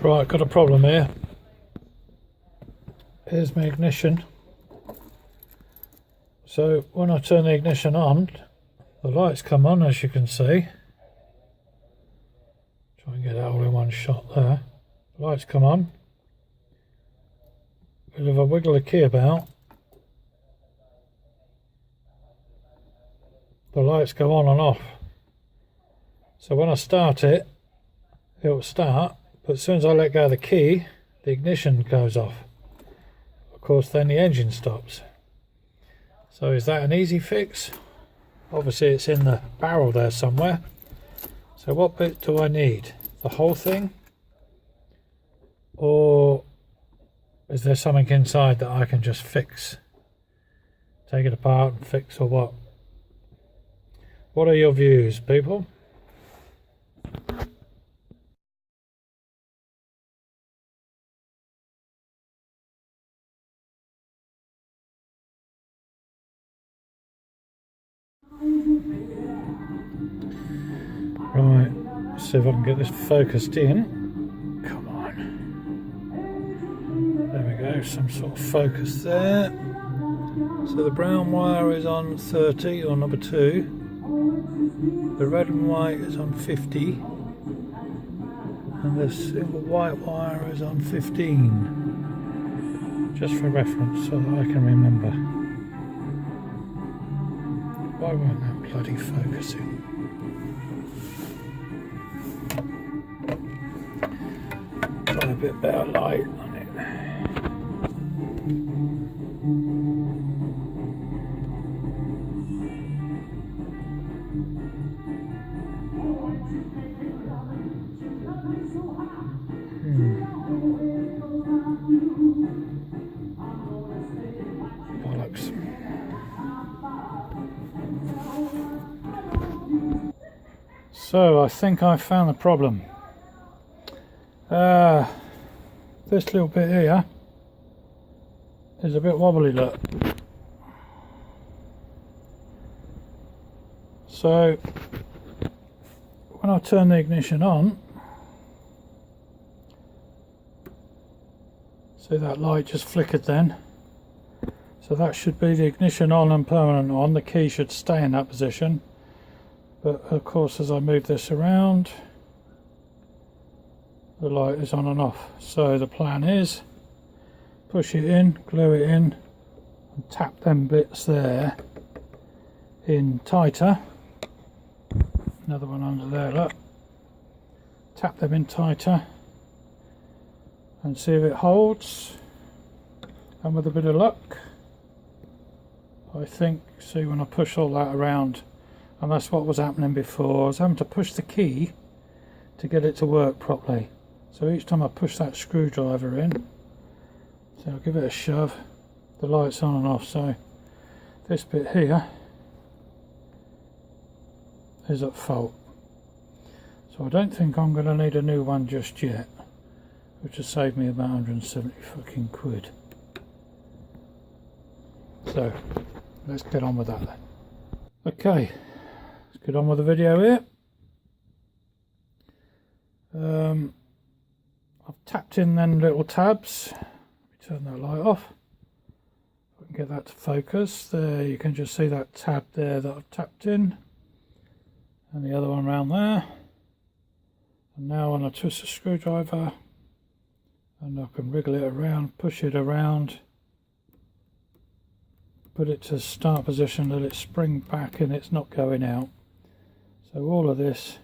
Right, got a problem here. Here's my ignition. So when I turn the ignition on, the lights come on, as you can see. Try and get that all in one shot there. The lights come on. Bit of a wiggle the key about. The lights go on and off. So when I start it, it'll start, but as soon as I let go of the key, the ignition goes off. Of course, then the engine stops. So is that an easy fix? Obviously it's in the barrel there somewhere. So what bit do I need? The whole thing? Or is there something inside that I can just fix? Take it apart and fix, or what? What are your views, people? Right, let's see if I can get this focused in. Come on. There we go, some sort of focus there. So the brown wire is on 30, or number 2. The red and white is on 50. And the single white wire is on 15. Just for reference, so that I can remember. Why won't that bloody focusing? Got a bit better light on it. Bollocks. So I think I found the problem. This little bit here is a bit wobbly, look. So when I turn the ignition on, see that light just flickered then. So that should be the ignition on and permanent on. The key should stay in that position. But of course, as I move this around, the light is on and off. So the plan is push it in, glue it in, and tap them bits there in tighter. Another one under there, look. Tap them in tighter and see if it holds. And with a bit of luck, I think, see when I push all that around, and that's what was happening before. I was having to push the key to get it to work properly. So each time I push that screwdriver in, so I'll give it a shove, the light's on and off. So this bit here is at fault. So I don't think I'm going to need a new one just yet, which has saved me about 170 fucking quid. So let's get on with that then. Okay, let's get on with the video here. I've tapped in them little tabs. Let me turn that light off. I can get that to focus. There you can just see that tab there that I've tapped in, and the other one around there. And now when I twist the screwdriver, and I can wriggle it around, push it around, put it to start position, let it spring back and it's not going out. So all of this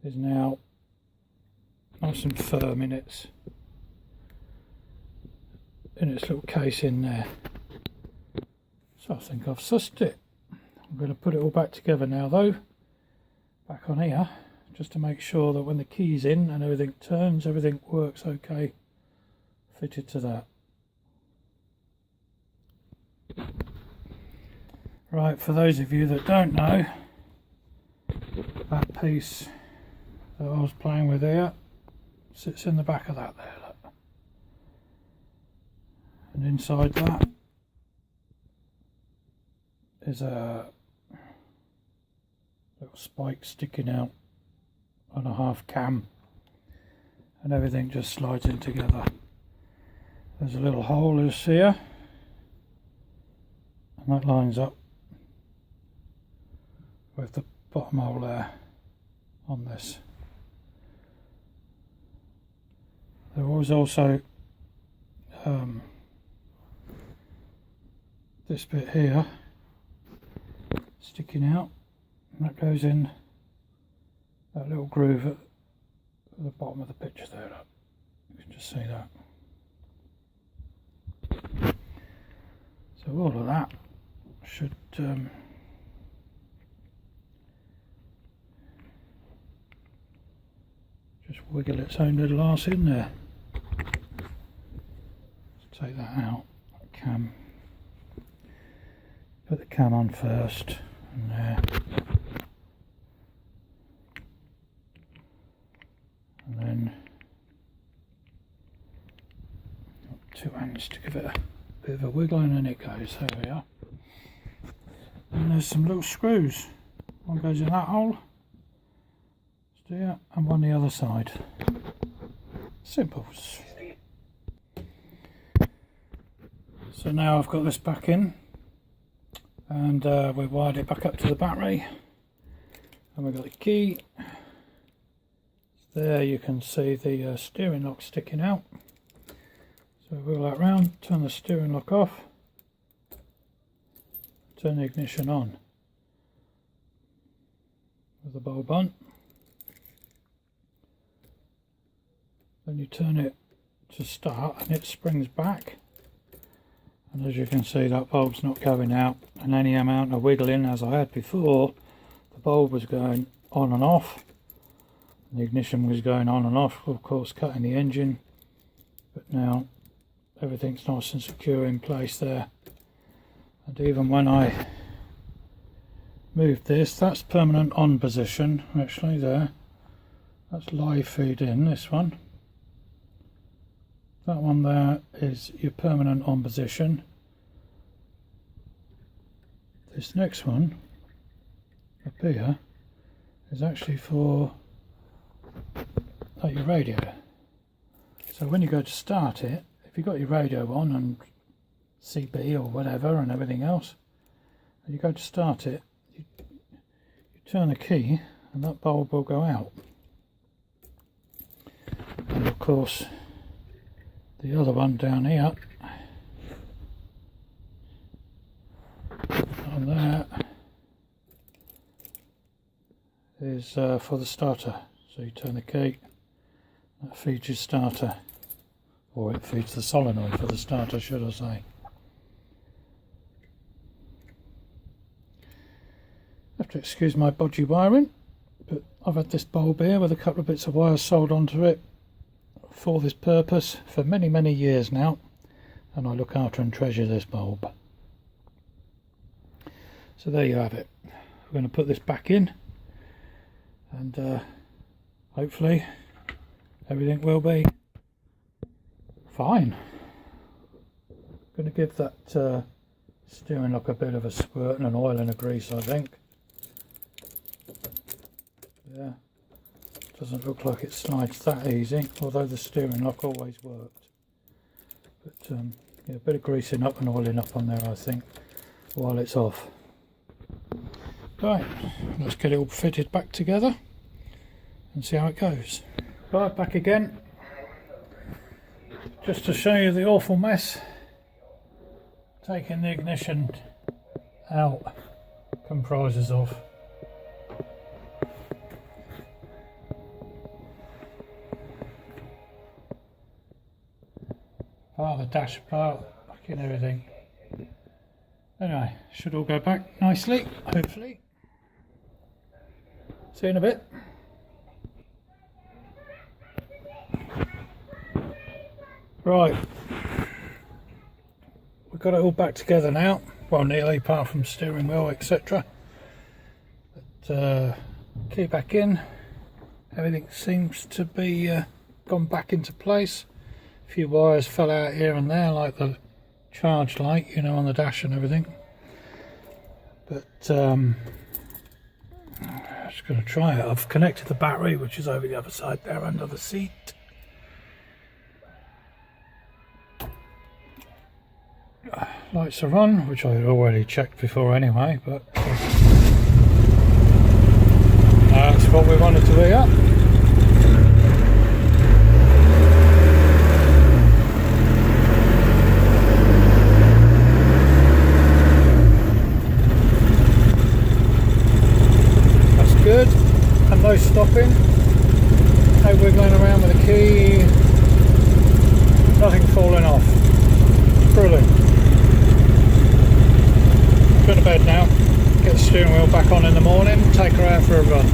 is now nice and firm in its little case in there. So I think I've sussed it. I'm going to put it all back together now though, back on here, just to make sure that when the key's in and everything turns, everything works okay, fitted to that. Right, for those of you that don't know, that piece that I was playing with here sits in the back of that there, look. And inside that is a little spike sticking out on a half cam. and everything just slides in together. There's a little hole is here, and that lines up with the bottom hole there on this. There was also this bit here sticking out, and that goes in that little groove at the bottom of the picture there. Look. You can just see that. So all of that should just wiggle its own little arse in there. Let's take that out. Cam. Put the cam on first, and there. And then two hands to give it a bit of a wiggle, and then it goes. There we are. And there's some little screws. One goes in that hole, steer, and one the other side. Simples. So now I've got this back in, and we've wired it back up to the battery, and we've got the key. There you can see the steering lock sticking out. So wheel that round, turn the steering lock off, turn the ignition on with the bulb on. Then you turn it to start and it springs back. And as you can see, that bulb's not going out, and any amount of wiggling, as I had before, the bulb was going on and off. The ignition was going on and off, of course cutting the engine, but now everything's nice and secure in place there. And even when I move this, that's permanent on position actually there. That's live feed in, this one. That one there is your permanent on position. This next one up here is actually for your radio. So when you go to start it, if you've got your radio on and CB or whatever and everything else, and you go to start it, you turn the key and that bulb will go out. And of course the other one down here, on there, is for the starter. So you turn the key, that feeds your starter, or it feeds the solenoid for the starter, should I say. Have to excuse my bodgy wiring, but I've had this bulb here with a couple of bits of wire sold onto it for this purpose for many years now, and I look after and treasure this bulb. So there you have it. We're going to put this back in, and hopefully everything will be fine. Going to give that steering lock a bit of a squirt and an oil and a grease, I think. Yeah, doesn't look like it slides that easy, although the steering lock always worked. But yeah, a bit of greasing up and oiling up on there, I think, while it's off. Right, let's get it all fitted back together and see how it goes. Right, back again, just to show you the awful mess taking the ignition out comprises of. Part of the dash part, fucking everything. Anyway, should all go back nicely, hopefully. See you in a bit. Right, we've got it all back together now, well nearly, apart from steering wheel etc. But key back in, everything seems to be gone back into place. A few wires fell out here and there, like the charge light, you know, on the dash and everything. But I'm just going to try it. I've connected the battery, which is over the other side there under the seat. Lights are on, which I had already checked before anyway, but that's what we wanted to hear. That's good, and no stopping, no wiggling around with the key, nothing falling off. Brilliant. Go to bed now, get the steering wheel back on in the morning, take her out for a run.